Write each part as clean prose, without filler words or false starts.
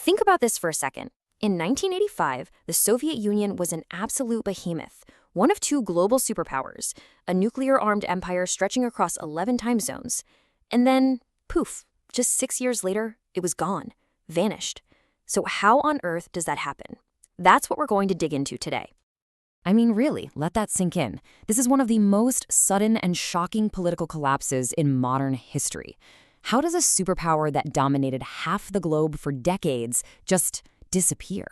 Think about this for a second. In 1985, the Soviet Union was an absolute behemoth, one of two global superpowers, a nuclear-armed empire stretching across 11 time zones. And then, poof, just 6 years later, it was gone, vanished. So how on earth does that happen? That's what we're going to dig into today. I mean, really, let that sink in. This is one of the most sudden and shocking political collapses in modern history. How does a superpower that dominated half the globe for decades just disappear?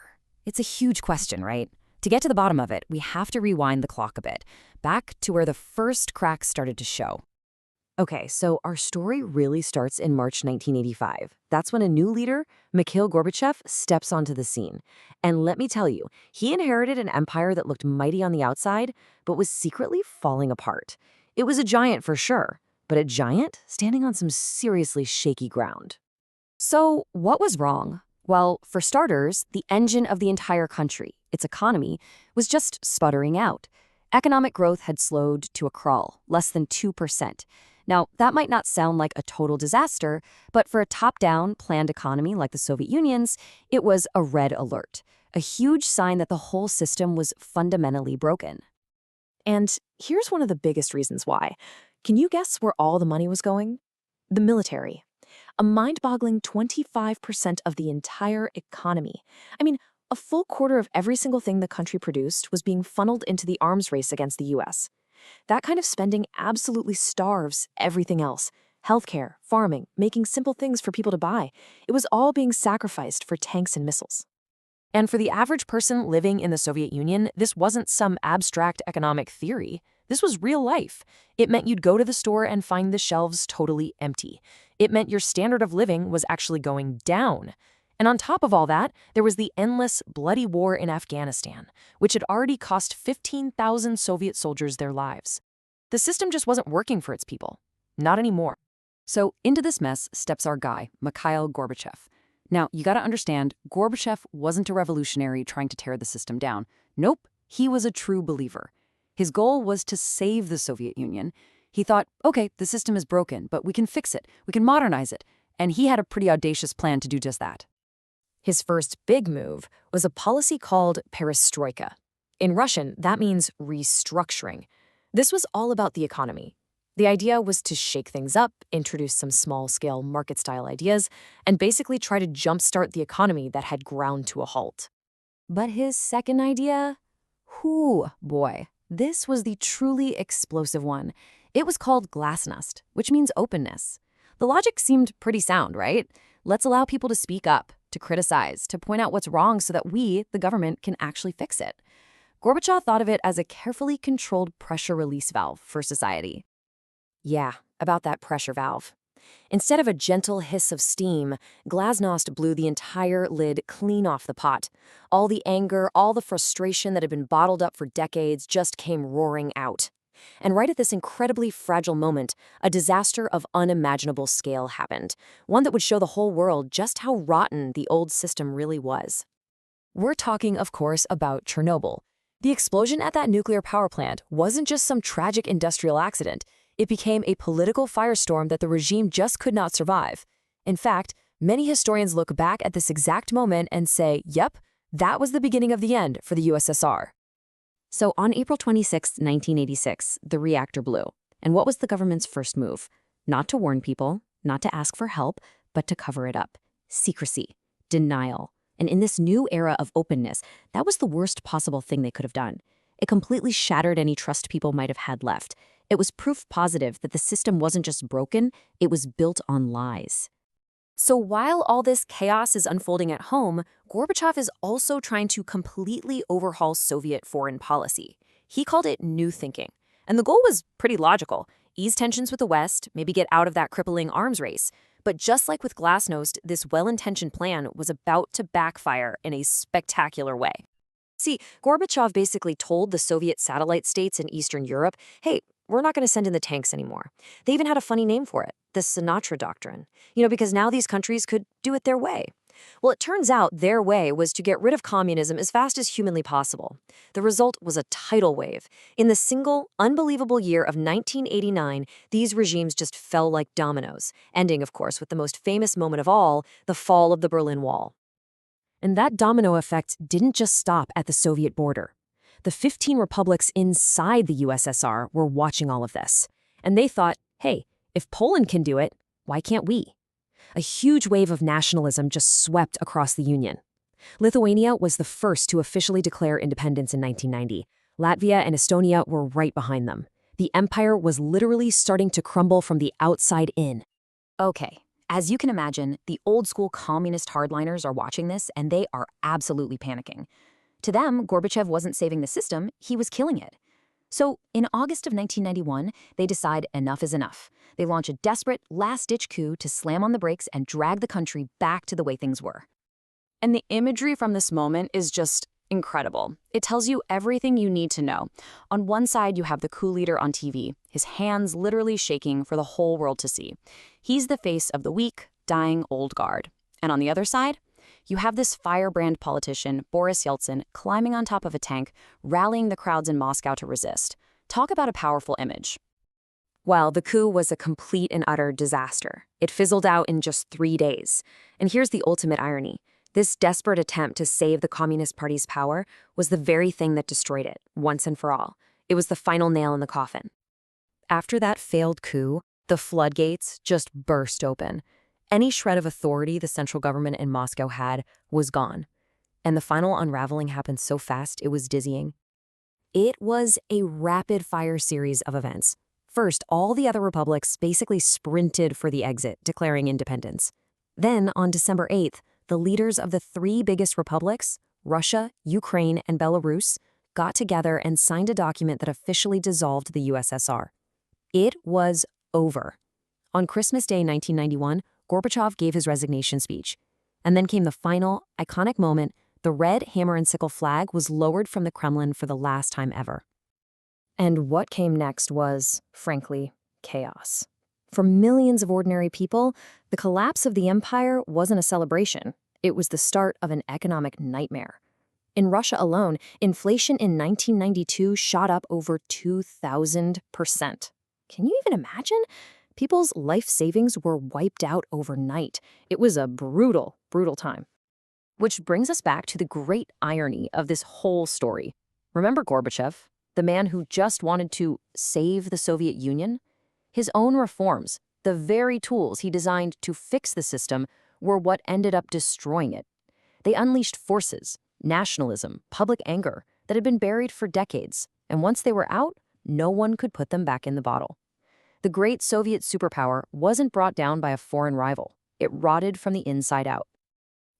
It's a huge question, right? To get to the bottom of it, we have to rewind the clock a bit, back to where the first cracks started to show. Okay, so our story really starts in March 1985. That's when a new leader, Mikhail Gorbachev, steps onto the scene. And let me tell you, he inherited an empire that looked mighty on the outside, but was secretly falling apart. It was a giant for sure, but a giant standing on some seriously shaky ground. So what was wrong? Well, for starters, the engine of the entire country, its economy, was just sputtering out. Economic growth had slowed to a crawl, less than 2%. Now, that might not sound like a total disaster, but for a top-down, planned economy like the Soviet Union's, it was a red alert, a huge sign that the whole system was fundamentally broken. And here's one of the biggest reasons why. Can you guess where all the money was going? The military. A mind-boggling 25% of the entire economy. I mean, a full quarter of every single thing the country produced was being funneled into the arms race against the US. That kind of spending absolutely starves everything else. Healthcare, farming, making simple things for people to buy. It was all being sacrificed for tanks and missiles. And for the average person living in the Soviet Union, this wasn't some abstract economic theory. This was real life. It meant you'd go to the store and find the shelves totally empty. It meant your standard of living was actually going down. And on top of all that, there was the endless, bloody war in Afghanistan, which had already cost 15,000 Soviet soldiers their lives. The system just wasn't working for its people. Not anymore. So into this mess steps our guy, Mikhail Gorbachev. Now, you gotta understand, Gorbachev wasn't a revolutionary trying to tear the system down. Nope, he was a true believer. His goal was to save the Soviet Union. He thought, okay, the system is broken, but we can fix it, we can modernize it. And he had a pretty audacious plan to do just that. His first big move was a policy called perestroika. In Russian, that means restructuring. This was all about the economy. The idea was to shake things up, introduce some small-scale market-style ideas, and basically try to jumpstart the economy that had ground to a halt. But his second idea? Whew, boy, this was the truly explosive one. It was called glasnost, which means openness. The logic seemed pretty sound, right? Let's allow people to speak up, to criticize, to point out what's wrong so that we, the government, can actually fix it. Gorbachev thought of it as a carefully controlled pressure release valve for society. Yeah, about that pressure valve. Instead of a gentle hiss of steam, glasnost blew the entire lid clean off the pot. All the anger, all the frustration that had been bottled up for decades just came roaring out. And right at this incredibly fragile moment, a disaster of unimaginable scale happened, one that would show the whole world just how rotten the old system really was. We're talking, of course, about Chernobyl. The explosion at that nuclear power plant wasn't just some tragic industrial accident. It became a political firestorm that the regime just could not survive. In fact, many historians look back at this exact moment and say, yep, that was the beginning of the end for the USSR. So on April 26, 1986, the reactor blew. And what was the government's first move? Not to warn people, not to ask for help, but to cover it up. Secrecy, denial. And in this new era of openness, that was the worst possible thing they could have done. It completely shattered any trust people might have had left. It was proof positive that the system wasn't just broken, it was built on lies. So while all this chaos is unfolding at home, Gorbachev is also trying to completely overhaul Soviet foreign policy. He called it new thinking. And the goal was pretty logical. Ease tensions with the West, maybe get out of that crippling arms race. But just like with Glasnost, this well-intentioned plan was about to backfire in a spectacular way. See, Gorbachev basically told the Soviet satellite states in Eastern Europe, hey, we're not going to send in the tanks anymore. They even had a funny name for it, the Sinatra Doctrine. Because now these countries could do it their way. Well, it turns out their way was to get rid of communism as fast as humanly possible. The result was a tidal wave. In the single, unbelievable year of 1989, these regimes just fell like dominoes, ending, of course, with the most famous moment of all, the fall of the Berlin Wall. And that domino effect didn't just stop at the Soviet border. The 15 republics inside the USSR were watching all of this. And they thought, hey, if Poland can do it, why can't we? A huge wave of nationalism just swept across the Union. Lithuania was the first to officially declare independence in 1990. Latvia and Estonia were right behind them. The empire was literally starting to crumble from the outside in. Okay, as you can imagine, the old-school communist hardliners are watching this, and they are absolutely panicking. To them, Gorbachev wasn't saving the system, he was killing it. So, in August of 1991, they decide enough is enough. They launch a desperate, last-ditch coup to slam on the brakes and drag the country back to the way things were. And the imagery from this moment is just incredible. It tells you everything you need to know. On one side, you have the coup leader on TV, his hands literally shaking for the whole world to see. He's the face of the weak, dying old guard. And on the other side, you have this firebrand politician, Boris Yeltsin, climbing on top of a tank, rallying the crowds in Moscow to resist. Talk about a powerful image. Well, the coup was a complete and utter disaster. It fizzled out in just 3 days. And here's the ultimate irony. This desperate attempt to save the Communist Party's power was the very thing that destroyed it, once and for all. It was the final nail in the coffin. After that failed coup, the floodgates just burst open. Any shred of authority the central government in Moscow had was gone. And the final unraveling happened so fast it was dizzying. It was a rapid-fire series of events. First, all the other republics basically sprinted for the exit, declaring independence. Then, on December 8th, the leaders of the 3 biggest republics, Russia, Ukraine, and Belarus, got together and signed a document that officially dissolved the USSR. It was over. On Christmas Day 1991, Gorbachev gave his resignation speech. And then came the final, iconic moment. The red hammer and sickle flag was lowered from the Kremlin for the last time ever. And what came next was, frankly, chaos. For millions of ordinary people, the collapse of the empire wasn't a celebration. It was the start of an economic nightmare. In Russia alone, inflation in 1992 shot up over 2,000%. Can you even imagine? People's life savings were wiped out overnight. It was a brutal, brutal time. Which brings us back to the great irony of this whole story. Remember Gorbachev, the man who just wanted to save the Soviet Union? His own reforms, the very tools he designed to fix the system, were what ended up destroying it. They unleashed forces, nationalism, public anger that had been buried for decades, and once they were out, no one could put them back in the bottle. The great Soviet superpower wasn't brought down by a foreign rival. It rotted from the inside out.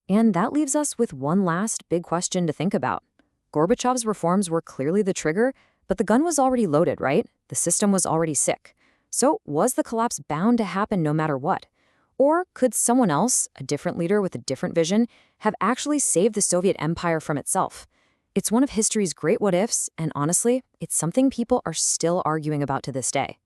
And that leaves us with one last big question to think about. Gorbachev's reforms were clearly the trigger, but the gun was already loaded, right? The system was already sick. So was the collapse bound to happen no matter what? Or could someone else, a different leader with a different vision, have actually saved the Soviet empire from itself? It's one of history's great what-ifs, and honestly, it's something people are still arguing about to this day.